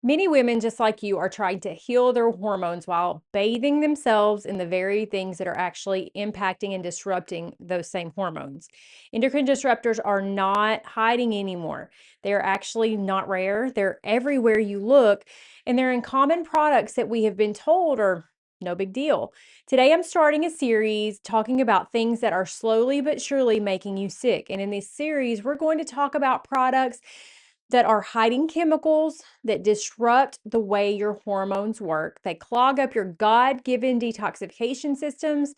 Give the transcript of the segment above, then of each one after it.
Many women, just like you, are trying to heal their hormones while bathing themselves in the very things that are actually impacting and disrupting those same hormones. Endocrine disruptors are not hiding anymore. They're actually not rare. They're everywhere you look, and they're in common products that we have been told are no big deal. Today, I'm starting a series talking about things that are slowly but surely making you sick. And in this series, we're going to talk about products that are hiding chemicals that disrupt the way your hormones work. They clog up your God given detoxification systems.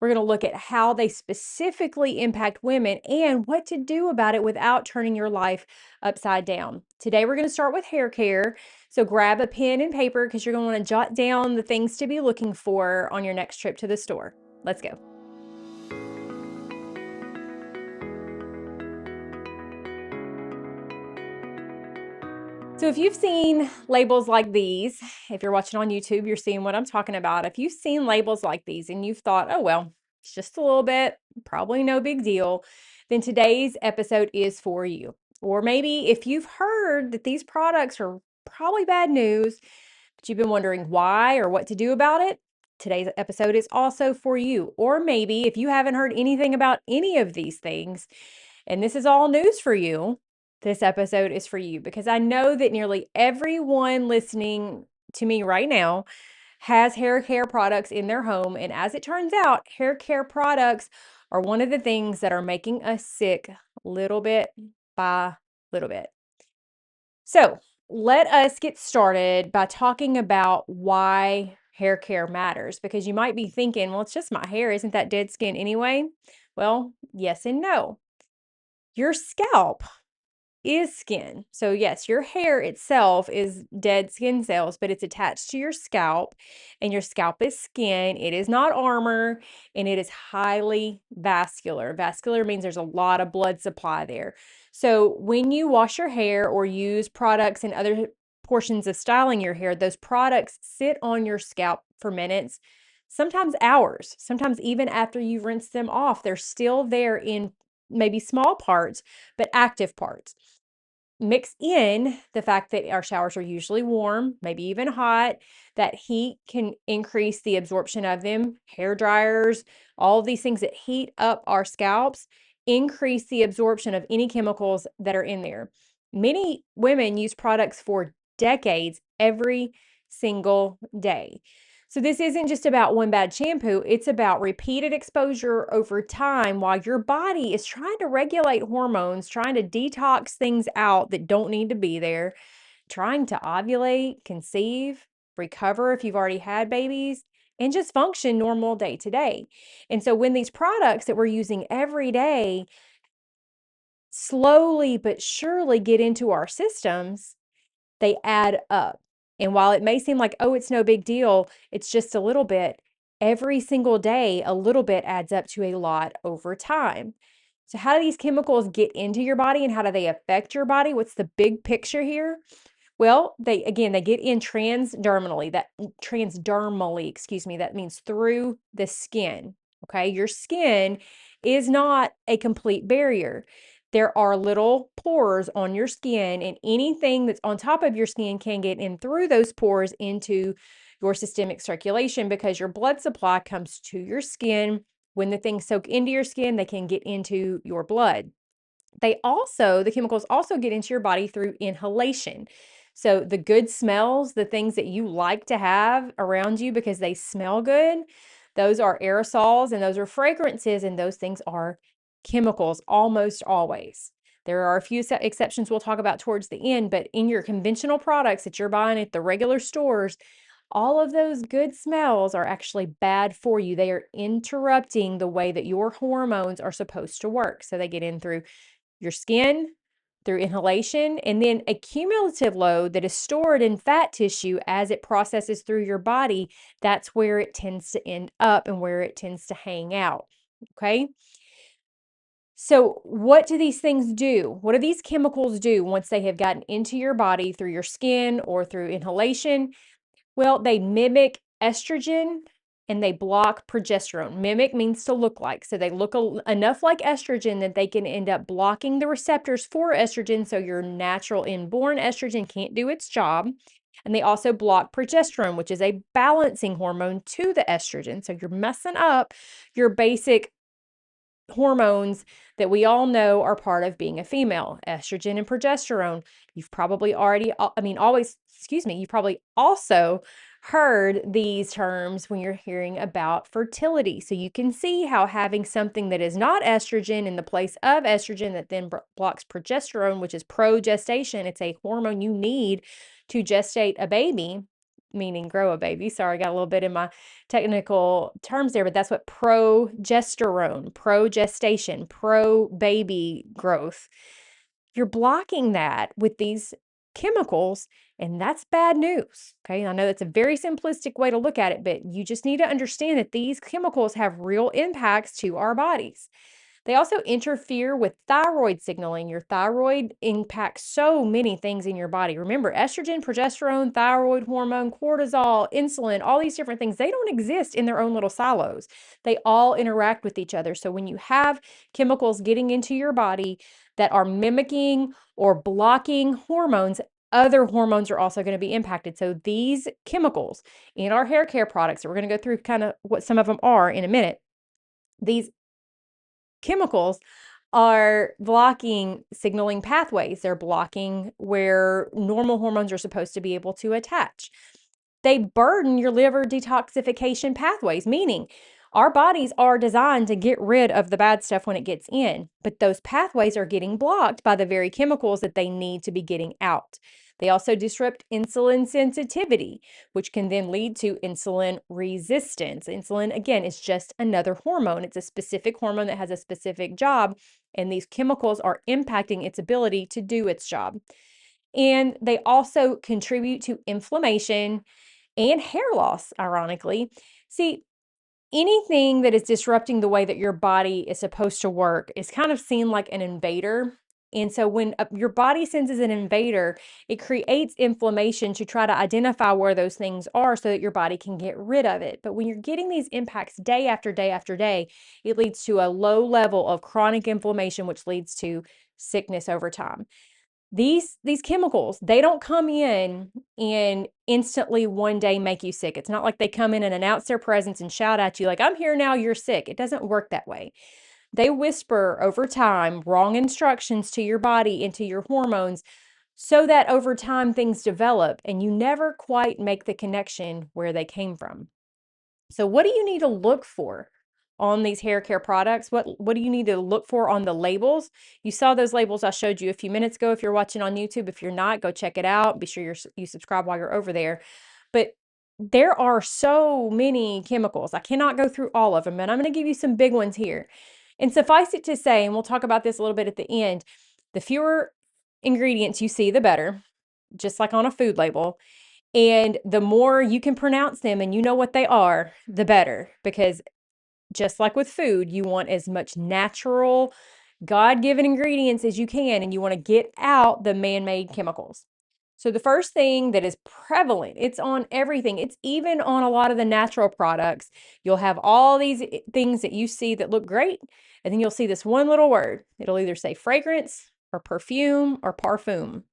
We're going to look at how they specifically impact women and what to do about it without turning your life upside down. Today, we're going to start with hair care. So grab a pen and paper because you're going to want to jot down the things to be looking for on your next trip to the store. Let's go. So if you've seen labels like these, if you're watching on YouTube, you're seeing what I'm talking about. If you've seen labels like these and you've thought, oh, well, it's just a little bit, probably no big deal, then today's episode is for you. Or maybe if you've heard that these products are probably bad news, but you've been wondering why or what to do about it, today's episode is also for you. Or maybe if you haven't heard anything about any of these things and this is all news for you, this episode is for you because I know that nearly everyone listening to me right now has hair care products in their home. And as it turns out, hair care products are one of the things that are making us sick little bit by little bit. So let us get started by talking about why hair care matters because you might be thinking, well, it's just my hair. Isn't that dead skin anyway? Well, yes and no. Your scalp is skin. So yes, your hair itself is dead skin cells, but it's attached to your scalp and your scalp is skin. It is not armor and it is highly vascular. Vascular means there's a lot of blood supply there. So when you wash your hair or use products and other portions of styling your hair, those products sit on your scalp for minutes, sometimes hours, sometimes even after you've rinsed them off, they're still there in maybe small parts, but active parts. Mix in the fact that our showers are usually warm, maybe even hot. That heat can increase the absorption of them. Hair dryers, all of these things that heat up our scalps increase the absorption of any chemicals that are in there. Many women use products for decades every single day. So this isn't just about one bad shampoo, it's about repeated exposure over time while your body is trying to regulate hormones, trying to detox things out that don't need to be there, trying to ovulate, conceive, recover if you've already had babies, and just function normal day to day. And so when these products that we're using every day slowly but surely get into our systems, they add up. And while it may seem like, oh, it's no big deal, it's just a little bit, every single day, a little bit adds up to a lot over time. So, how do these chemicals get into your body and how do they affect your body? What's the big picture here? Well, they get in transdermally, excuse me, that means through the skin. Okay, your skin is not a complete barrier. There are little pores on your skin, and anything that's on top of your skin can get in through those pores into your systemic circulation because your blood supply comes to your skin. When the things soak into your skin, they can get into your blood. The chemicals also get into your body through inhalation. So the good smells, the things that you like to have around you because they smell good, those are aerosols and those are fragrances, and those things are chemicals almost always. There are a few exceptions we'll talk about towards the end, but in your conventional products that you're buying at the regular stores, all of those good smells are actually bad for you. They are interrupting the way that your hormones are supposed to work. So they get in through your skin, through inhalation, and then a cumulative load that is stored in fat tissue as it processes through your body. That's where it tends to end up and where it tends to hang out. Okay. So, what do these things do? What do these chemicals do once they have gotten into your body through your skin or through inhalation? Well, they mimic estrogen and they block progesterone. Mimic means to look like. So they look enough like estrogen that they can end up blocking the receptors for estrogen. So your natural inborn estrogen can't do its job. And they also block progesterone, which is a balancing hormone to the estrogen. So you're messing up your basic hormones that we all know are part of being a female, estrogen and progesterone. You've probably you've probably also heard these terms when you're hearing about fertility. So you can see how having something that is not estrogen in the place of estrogen that then blocks progesterone, which is progestation, it's a hormone you need to gestate a baby, meaning grow a baby. Sorry, I got a little bit in my technical terms there, but that's what progesterone, progestation, pro baby growth. You're blocking that with these chemicals, and that's bad news. Okay. I know that's a very simplistic way to look at it, but you just need to understand that these chemicals have real impacts to our bodies. They also interfere with thyroid signaling. Your thyroid impacts so many things in your body. Remember, estrogen, progesterone, thyroid hormone, cortisol, insulin, all these different things, they don't exist in their own little silos. They all interact with each other. So when you have chemicals getting into your body that are mimicking or blocking hormones, other hormones are also going to be impacted. So these chemicals in our hair care products, that we're going to go through kind of what some of them are in a minute, these chemicals are blocking signaling pathways. They're blocking where normal hormones are supposed to be able to attach. They burden your liver detoxification pathways, meaning our bodies are designed to get rid of the bad stuff when it gets in, but those pathways are getting blocked by the very chemicals that they need to be getting out. They also disrupt insulin sensitivity, which can then lead to insulin resistance. Insulin, again, is just another hormone. It's a specific hormone that has a specific job, and these chemicals are impacting its ability to do its job. And they also contribute to inflammation and hair loss, ironically. See, anything that is disrupting the way that your body is supposed to work is kind of seen like an invader. And so when your body senses an invader, it creates inflammation to try to identify where those things are so that your body can get rid of it. But when you're getting these impacts day after day after day, it leads to a low level of chronic inflammation, which leads to sickness over time. These chemicals, they don't come in and instantly one day make you sick. It's not like they come in and announce their presence and shout at you like, I'm here now, you're sick. It doesn't work that way. They whisper over time wrong instructions to your body and to your hormones so that over time things develop and you never quite make the connection where they came from. So what do you need to look for on these hair care products? What do you need to look for on the labels? You saw those labels I showed you a few minutes ago if you're watching on YouTube. If you're not, go check it out. Be sure you subscribe while you're over there. But there are so many chemicals. I cannot go through all of them, and I'm going to give you some big ones here. And suffice it to say, and we'll talk about this a little bit at the end, the fewer ingredients you see, the better, just like on a food label. And the more you can pronounce them and you know what they are, the better. Because just like with food, you want as much natural, God-given ingredients as you can, and you want to get out the man-made chemicals. So the first thing that is prevalent, it's on everything. It's even on a lot of the natural products. You'll have all these things that you see that look great, and then you'll see this one little word. It'll either say fragrance or perfume or parfum.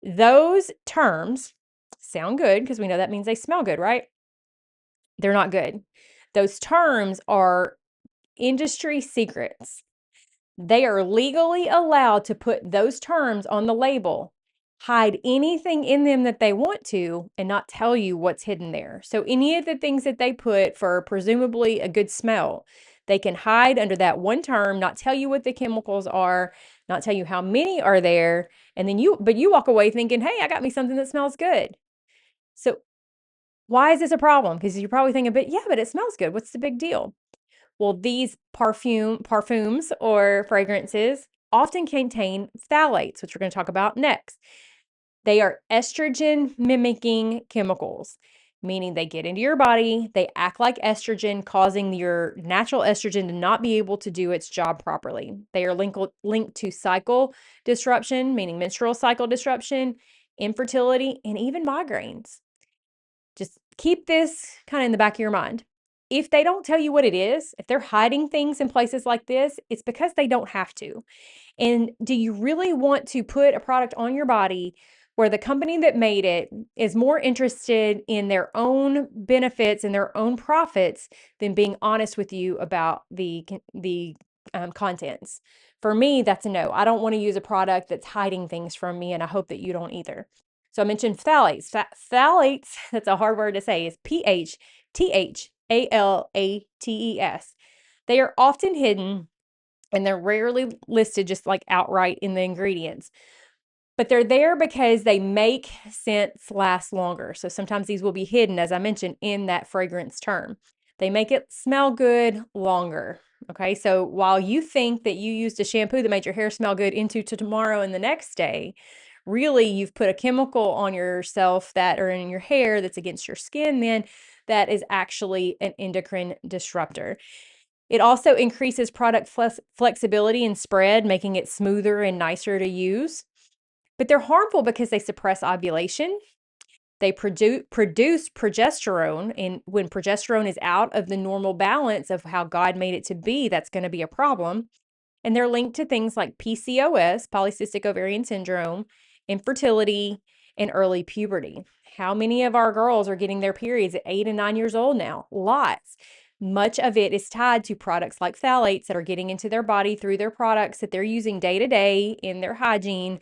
Those terms sound good because we know that means they smell good, right? They're not good. Those terms are industry secrets. They are legally allowed to put those terms on the label, hide anything in them that they want to, and not tell you what's hidden there. So any of the things that they put for presumably a good smell, they can hide under that one term, not tell you what the chemicals are, not tell you how many are there, and then you walk away thinking, "Hey, I got me something that smells good." So why is this a problem? Because you're probably thinking, but yeah, but it smells good. What's the big deal? Well, these parfums or fragrances often contain phthalates, which we're going to talk about next. They are estrogen mimicking chemicals, meaning they get into your body, they act like estrogen, causing your natural estrogen to not be able to do its job properly. They are linked to cycle disruption, meaning menstrual cycle disruption, infertility, and even migraines. Just keep this kind of in the back of your mind. If they don't tell you what it is, if they're hiding things in places like this, it's because they don't have to. And do you really want to put a product on your body where the company that made it is more interested in their own benefits and their own profits than being honest with you about the contents. For me, that's a no. I don't want to use a product that's hiding things from me, and I hope that you don't either. So I mentioned phthalates. Phthalates, that's a hard word to say, is PHTHALATES. They are often hidden and they're rarely listed just like outright in the ingredients. But they're there because they make scents last longer. So sometimes these will be hidden, as I mentioned, in that fragrance term. They make it smell good longer. Okay, so while you think that you used a shampoo that made your hair smell good into to tomorrow and the next day, really you've put a chemical on yourself that or in your hair that's against your skin, then that is actually an endocrine disruptor. It also increases product flexibility and spread, making it smoother and nicer to use. But they're harmful because they suppress ovulation. They produce progesterone, and when progesterone is out of the normal balance of how God made it to be, that's going to be a problem. And they're linked to things like PCOS, polycystic ovarian syndrome, infertility, and early puberty. How many of our girls are getting their periods at 8 and 9 years old now? Lots. Much of it is tied to products like phthalates that are getting into their body through their products that they're using day to day in their hygiene,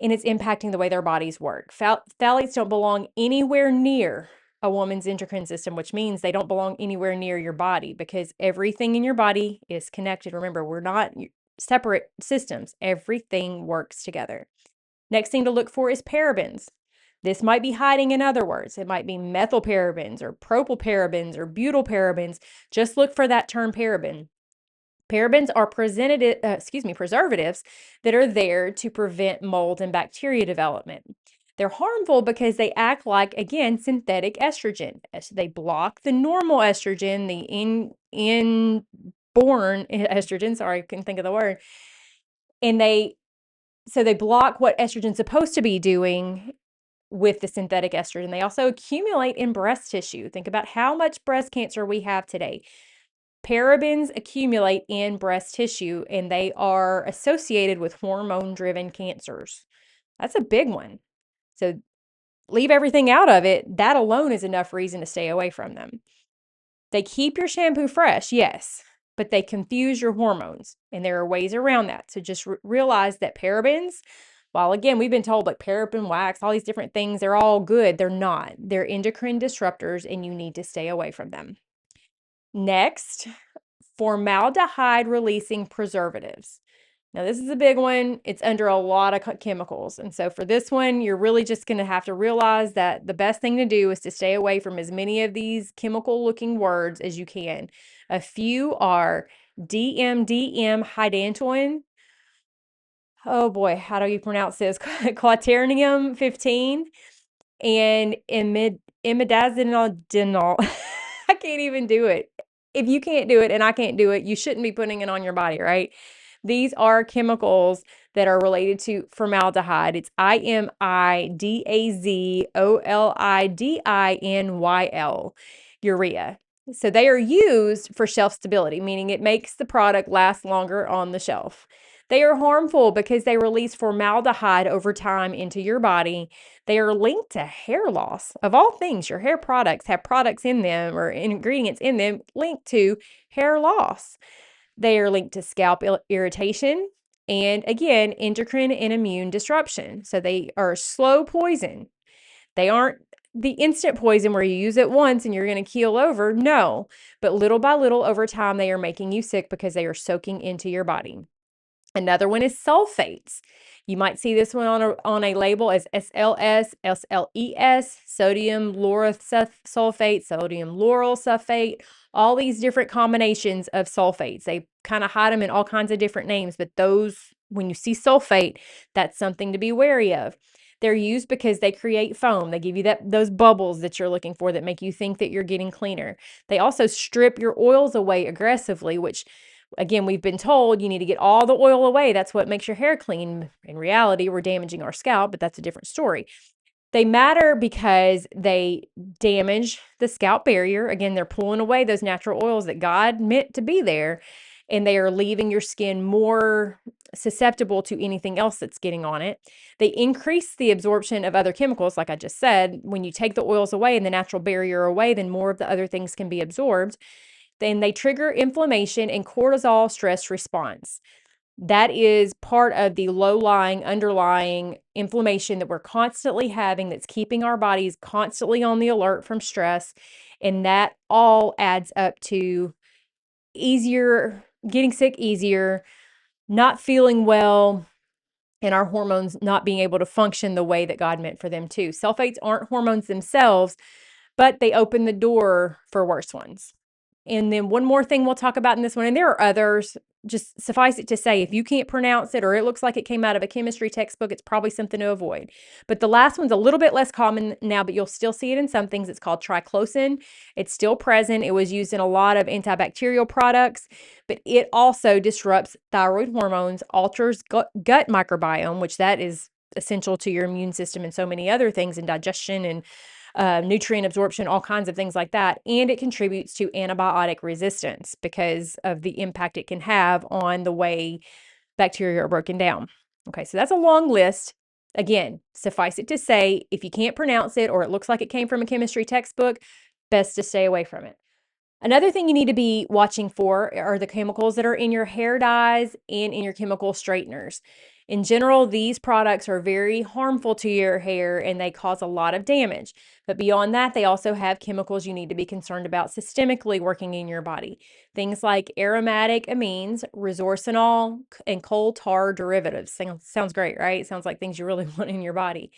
and it's impacting the way their bodies work. Phthalates don't belong anywhere near a woman's endocrine system, which means they don't belong anywhere near your body because everything in your body is connected. Remember, we're not separate systems. Everything works together. Next thing to look for is parabens. This might be hiding in other words. It might be methylparabens or propylparabens or butylparabens. Just look for that term paraben. Parabens are preservatives that are there to prevent mold and bacteria development. They're harmful because they act like, again, synthetic estrogen. They block the normal estrogen, the inborn estrogen. Sorry, I couldn't think of the word. And they block what estrogen's supposed to be doing with the synthetic estrogen. They also accumulate in breast tissue. Think about how much breast cancer we have today. Parabens accumulate in breast tissue and they are associated with hormone-driven cancers. That's a big one. So leave everything out of it. That alone is enough reason to stay away from them. They keep your shampoo fresh, yes, but they confuse your hormones, and there are ways around that. So just realize that parabens, while again, we've been told like paraben wax, all these different things, they're all good. They're not. They're endocrine disruptors, and you need to stay away from them. Next, formaldehyde releasing preservatives. Now, this is a big one. It's under a lot of chemicals. And so for this one, you're really just going to have to realize that the best thing to do is to stay away from as many of these chemical looking words as you can. A few are DMDM hydantoin. Oh boy, how do you pronounce this? Quaternium 15 and imidazolinol. I can't even do it. If you can't do it and I can't do it, you shouldn't be putting it on your body, right? These are chemicals that are related to formaldehyde. It's imidazolidinYL, urea. So they are used for shelf stability, meaning it makes the product last longer on the shelf. They are harmful because they release formaldehyde over time into your body. They are linked to hair loss. Of all things, your hair products have products in them or ingredients in them linked to hair loss. They are linked to scalp irritation and, again, endocrine and immune disruption. So they are slow poison. They aren't the instant poison where you use it once and you're going to keel over. No, but little by little over time, they are making you sick because they are soaking into your body. Another one is sulfates. You might see this one on a label as SLS, SLES, sodium lauryl sulfate, sodium lauryl sulfate, all these different combinations of sulfates. They kind of hide them in all kinds of different names, but those, when you see sulfate, that's something to be wary of. They're used because they create foam. They give you those bubbles that you're looking for that make you think that you're getting cleaner. They also strip your oils away aggressively, which again, we've been told you need to get all the oil away. That's what makes your hair clean. In reality, we're damaging our scalp, but that's a different story. They matter because they damage the scalp barrier. Again, they're pulling away those natural oils that God meant to be there. and they are leaving your skin more susceptible to anything else that's getting on it. They increase the absorption of other chemicals, like I just said. When you take the oils away and the natural barrier away, then more of the other things can be absorbed. Then they trigger inflammation and cortisol stress response. That is part of the low-lying, underlying inflammation that we're constantly having that's keeping our bodies constantly on the alert from stress. And that all adds up to getting sick easier, not feeling well, and our hormones not being able to function the way that God meant for them to. Sulfates aren't hormones themselves, but they open the door for worse ones. And then one more thing we'll talk about in this one, and there are others, just suffice it to say, if you can't pronounce it or it looks like it came out of a chemistry textbook, it's probably something to avoid. But the last one's a little bit less common now, but you'll still see it in some things. It's called triclosan. It's still present. It was used in a lot of antibacterial products, but it also disrupts thyroid hormones, alters gut microbiome, which that is essential to your immune system and so many other things, and digestion and nutrient absorption, all kinds of things like that. And it contributes to antibiotic resistance because of the impact it can have on the way bacteria are broken down. Okay, so that's a long list. Again, suffice it to say, if you can't pronounce it or it looks like it came from a chemistry textbook, best to stay away from it. Another thing you need to be watching for are the chemicals that are in your hair dyes and in your chemical straighteners. In general, these products are very harmful to your hair and they cause a lot of damage. But beyond that, they also have chemicals you need to be concerned about systemically working in your body. Things like aromatic amines, resorcinol, and coal tar derivatives. Sounds great, right? Sounds like things you really want in your body.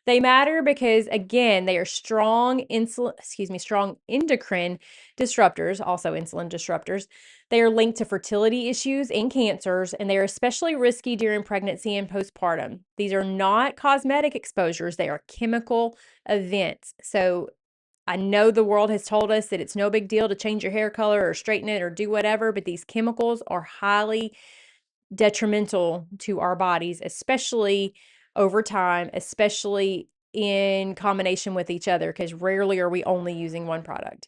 They matter because, again, they are strong endocrine disruptors, also insulin disruptors. They are linked to fertility issues and cancers, and they are especially risky during pregnancy and postpartum. These are not cosmetic exposures, they are chemical events. So I know the world has told us that it's no big deal to change your hair color or straighten it or do whatever, but these chemicals are highly detrimental to our bodies, especially over time, especially in combination with each other, because rarely are we only using one product.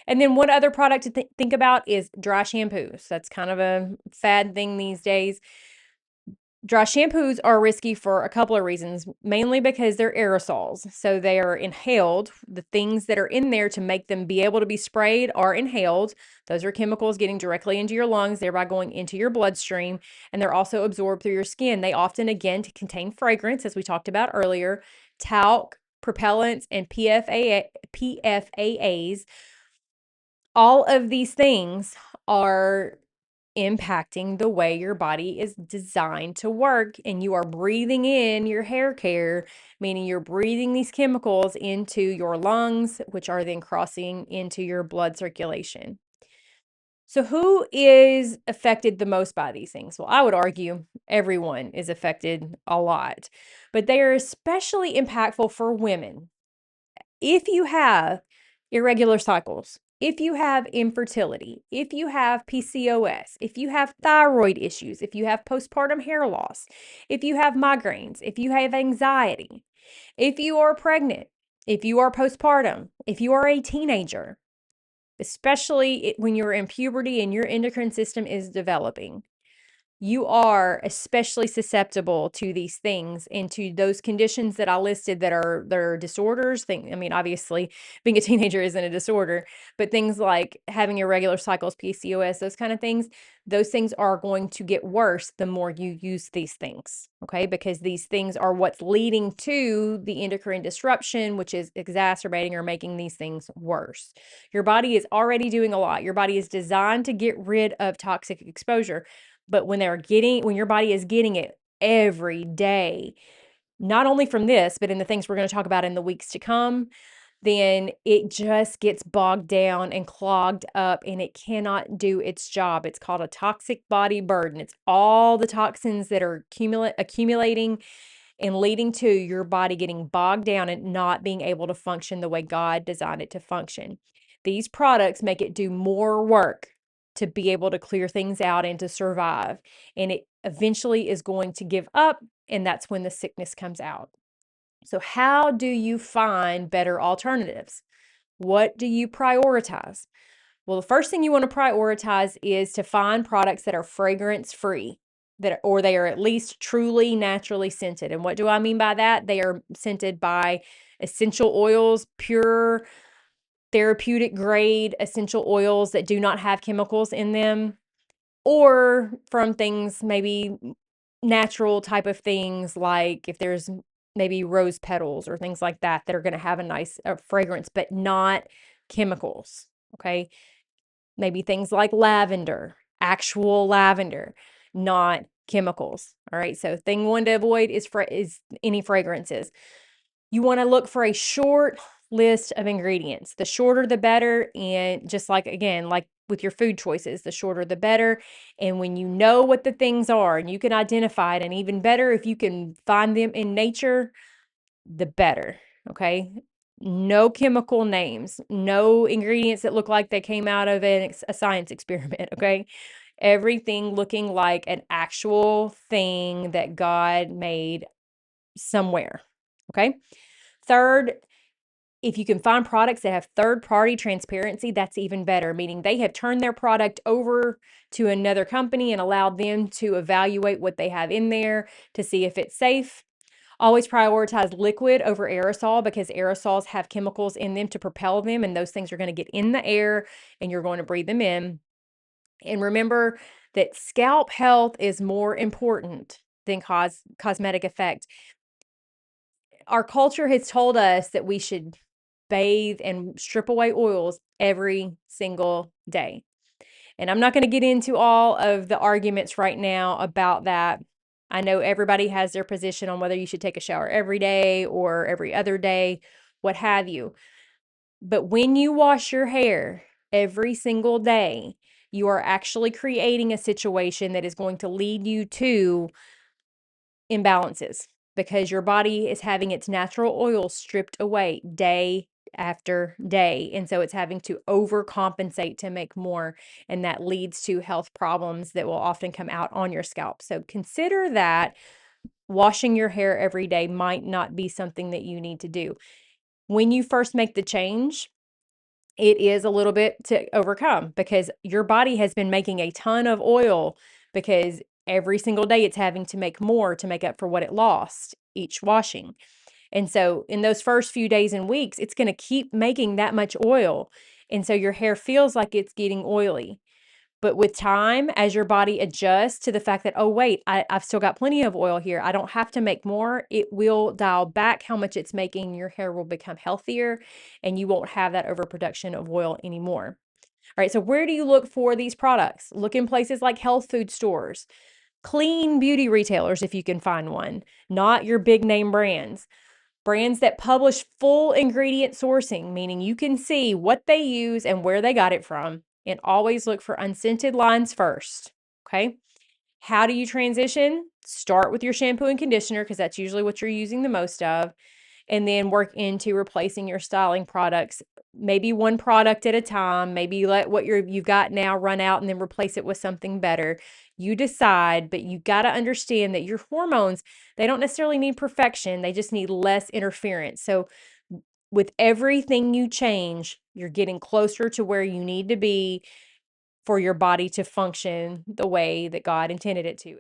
And then one other product to think about is dry shampoos. That's kind of a fad thing these days. Dry shampoos are risky for a couple of reasons, mainly because they're aerosols. So they are inhaled. The things that are in there to make them be able to be sprayed are inhaled. Those are chemicals getting directly into your lungs, thereby going into your bloodstream. And they're also absorbed through your skin. They often, again, contain fragrance, as we talked about earlier, talc, propellants, and PFAAs. All of these things are impacting the way your body is designed to work, and you are breathing in your hair care, meaning you're breathing these chemicals into your lungs, which are then crossing into your blood circulation. So who is affected the most by these things? Well, I would argue everyone is affected a lot, but they are especially impactful for women. If you have irregular cycles, if you have infertility, if you have PCOS, if you have thyroid issues, if you have postpartum hair loss, if you have migraines, if you have anxiety, if you are pregnant, if you are postpartum, if you are a teenager, especially when you're in puberty and your endocrine system is developing, you are especially susceptible to these things and to those conditions that I listed that are disorders. I mean, obviously, being a teenager isn't a disorder, but things like having irregular cycles, PCOS, those kind of those things are going to get worse the more you use these things, okay? Because these things are what's leading to the endocrine disruption, which is exacerbating or making these things worse. Your body is already doing a lot. Your body is designed to get rid of toxic exposure. But when your body is getting it every day, not only from this, but in the things we're going to talk about in the weeks to come, then it just gets bogged down and clogged up and it cannot do its job. It's called a toxic body burden. It's all the toxins that are accumulating and leading to your body getting bogged down and not being able to function the way God designed it to function. These products make it do more work to be able to clear things out and to survive. And it eventually is going to give up, and that's when the sickness comes out. So, how do you find better alternatives? What do you prioritize? Well, the first thing you want to prioritize is to find products that are fragrance free, or they are at least truly naturally scented. And what do I mean by that? They are scented by essential oils, pure therapeutic grade essential oils that do not have chemicals in them, or from things maybe natural type of things, like if there's maybe rose petals or things like that that are going to have a nice fragrance, but not chemicals. Okay. Maybe things like lavender, actual lavender, not chemicals. All right. So thing one to avoid is any fragrances. You want to look for a short list of ingredients. The shorter the better. And just like, again, like with your food choices, the shorter the better. And when you know what the things are and you can identify it, and even better if you can find them in nature, the better. Okay. No chemical names, no ingredients that look like they came out of a science experiment. Okay. Everything looking like an actual thing that God made somewhere. Okay. Third, if you can find products that have third-party transparency, that's even better, meaning they have turned their product over to another company and allowed them to evaluate what they have in there to see if it's safe. Always prioritize liquid over aerosol, because aerosols have chemicals in them to propel them, and those things are going to get in the air and you're going to breathe them in. And remember that scalp health is more important than cosmetic effect. Our culture has told us that we should bathe and strip away oils every single day. And I'm not going to get into all of the arguments right now about that. I know everybody has their position on whether you should take a shower every day or every other day, what have you. But when you wash your hair every single day, you are actually creating a situation that is going to lead you to imbalances, because your body is having its natural oil stripped away day after day. And so it's having to overcompensate to make more. And that leads to health problems that will often come out on your scalp. So consider that washing your hair every day might not be something that you need to do. When you first make the change, it is a little bit to overcome, because your body has been making a ton of oil, because every single day it's having to make more to make up for what it lost each washing. And so in those first few days and weeks, it's going to keep making that much oil. And so your hair feels like it's getting oily. But with time, as your body adjusts to the fact that, oh, wait, I've still got plenty of oil here, I don't have to make more, it will dial back how much it's making. Your hair will become healthier and you won't have that overproduction of oil anymore. All right, so where do you look for these products? Look in places like health food stores, clean beauty retailers if you can find one, not your big name brands. Brands that publish full ingredient sourcing, meaning you can see what they use and where they got it from, and always look for unscented lines first. Okay. How do you transition? Start with your shampoo and conditioner, because that's usually what you're using the most of, and then work into replacing your styling products, maybe one product at a time. Maybe let what you've got now run out and then replace it with something better. You decide, but you got to understand that your hormones, they don't necessarily need perfection, they just need less interference. So with everything you change, you're getting closer to where you need to be for your body to function the way that God intended it to.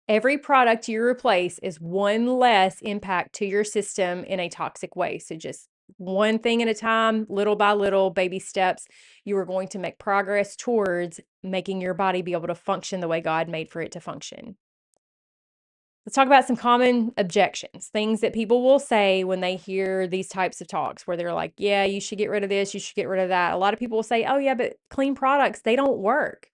Every product you replace is one less impact to your system in a toxic way. So just one thing at a time, little by little, baby steps, you are going to make progress towards making your body be able to function the way God made for it to function. Let's talk about some common objections, things that people will say when they hear these types of talks, where they're like, yeah, you should get rid of this, you should get rid of that. A lot of people will say, oh, yeah, but clean products, they don't work.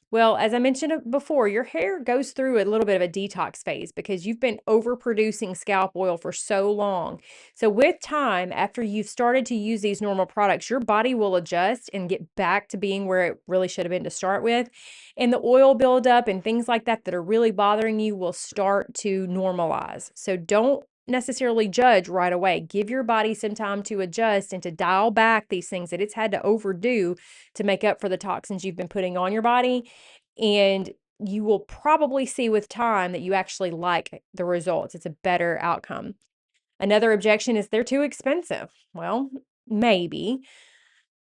Well, as I mentioned before, your hair goes through a little bit of a detox phase because you've been overproducing scalp oil for so long. So with time, after you've started to use these normal products, your body will adjust and get back to being where it really should have been to start with. And the oil buildup and things like that that are really bothering you will start to normalize. So don't necessarily judge right away. Give your body some time to adjust and to dial back these things that it's had to overdo to make up for the toxins you've been putting on your body. And you will probably see with time that you actually like the results. It's a better outcome. Another objection is they're too expensive. Well, maybe,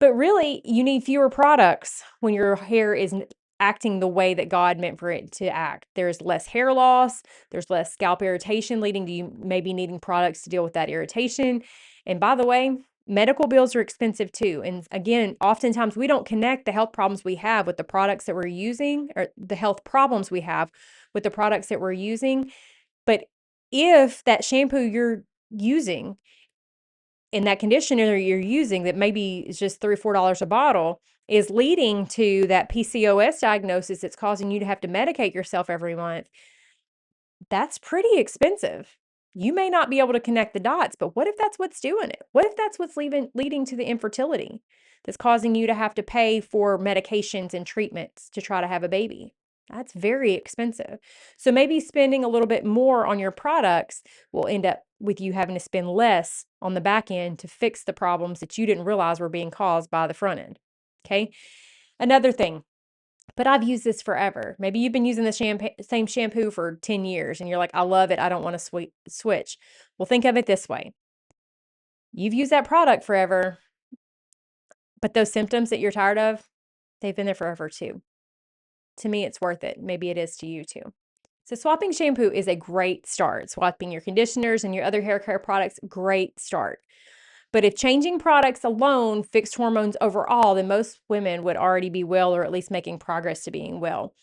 But really, you need fewer products when your hair is acting the way that God meant for it to act. There's less hair loss, there's less scalp irritation, leading to you maybe needing products to deal with that irritation. And by the way, medical bills are expensive too. And again, oftentimes we don't connect the health problems we have with the products that we're using, or the health problems we have with the products that we're using. But if that shampoo you're using and that conditioner you're using that maybe is just $3 or $4 a bottle is leading to that PCOS diagnosis that's causing you to have to medicate yourself every month, that's pretty expensive. You may not be able to connect the dots, but what if that's what's doing it? What if that's what's leading to the infertility that's causing you to have to pay for medications and treatments to try to have a baby? That's very expensive. So maybe spending a little bit more on your products will end up with you having to spend less on the back end to fix the problems that you didn't realize were being caused by the front end. Okay. Another thing, but I've used this forever. Maybe you've been using the same shampoo for 10 years and you're like, I love it. I don't want to switch. Well, think of it this way. You've used that product forever, but those symptoms that you're tired of, they've been there forever too. To me, it's worth it. Maybe it is to you too. So swapping shampoo is a great start. Swapping your conditioners and your other hair care products, great start. But if changing products alone fixed hormones overall, then most women would already be well, or at least making progress to being well.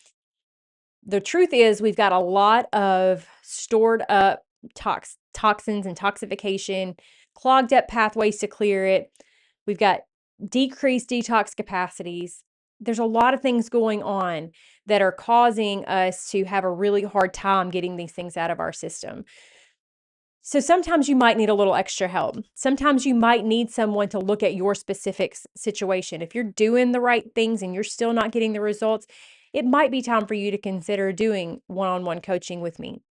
The truth is, we've got a lot of stored up toxins and toxification, clogged up pathways to clear it. We've got decreased detox capacities. There's a lot of things going on that are causing us to have a really hard time getting these things out of our system. So sometimes you might need a little extra help. Sometimes you might need someone to look at your specific situation. If you're doing the right things and you're still not getting the results, it might be time for you to consider doing one-on-one coaching with me.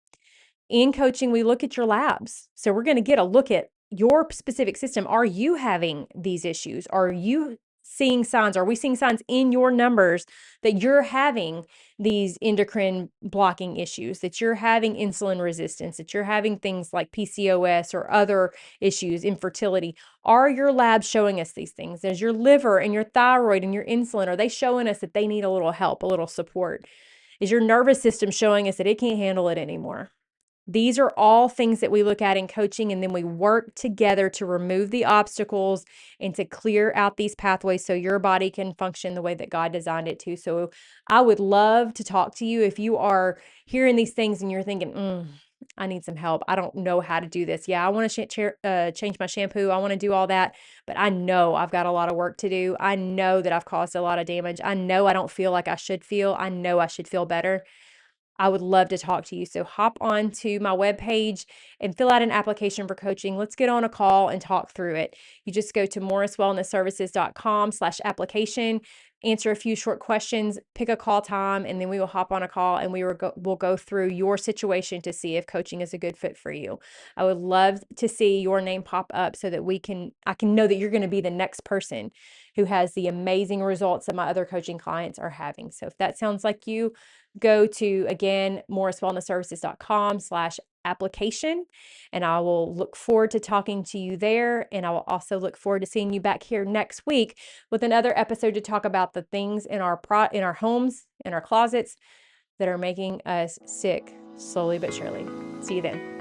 In coaching, we look at your labs. So we're going to get a look at your specific system. Are you having these issues? Are you seeing signs? Are we seeing signs in your numbers that you're having these endocrine blocking issues, that you're having insulin resistance, that you're having things like PCOS or other issues, infertility? Are your labs showing us these things? Is your liver and your thyroid and your insulin, are they showing us that they need a little help, a little support? Is your nervous system showing us that it can't handle it anymore? These are all things that we look at in coaching, and then we work together to remove the obstacles and to clear out these pathways so your body can function the way that God designed it to. So I would love to talk to you if you are hearing these things and you're thinking, I need some help. I don't know how to do this. Yeah, I want to change my shampoo. I want to do all that, but I know I've got a lot of work to do. I know that I've caused a lot of damage. I know I don't feel like I should feel. I know I should feel better. I would love to talk to you. So hop on to my webpage and fill out an application for coaching. Let's get on a call and talk through it. You just go to morriswellnessservices.com/application, answer a few short questions, pick a call time, and then we will hop on a call and we'll go through your situation to see if coaching is a good fit for you. I would love to see your name pop up so that I can know that you're going to be the next person who has the amazing results that my other coaching clients are having. So if that sounds like you, go to, again, morriswellnessservices.com/application, and I will look forward to talking to you there. And I will also look forward to seeing you back here next week with another episode to talk about the things in our homes, in our closets, that are making us sick slowly but surely. See you then.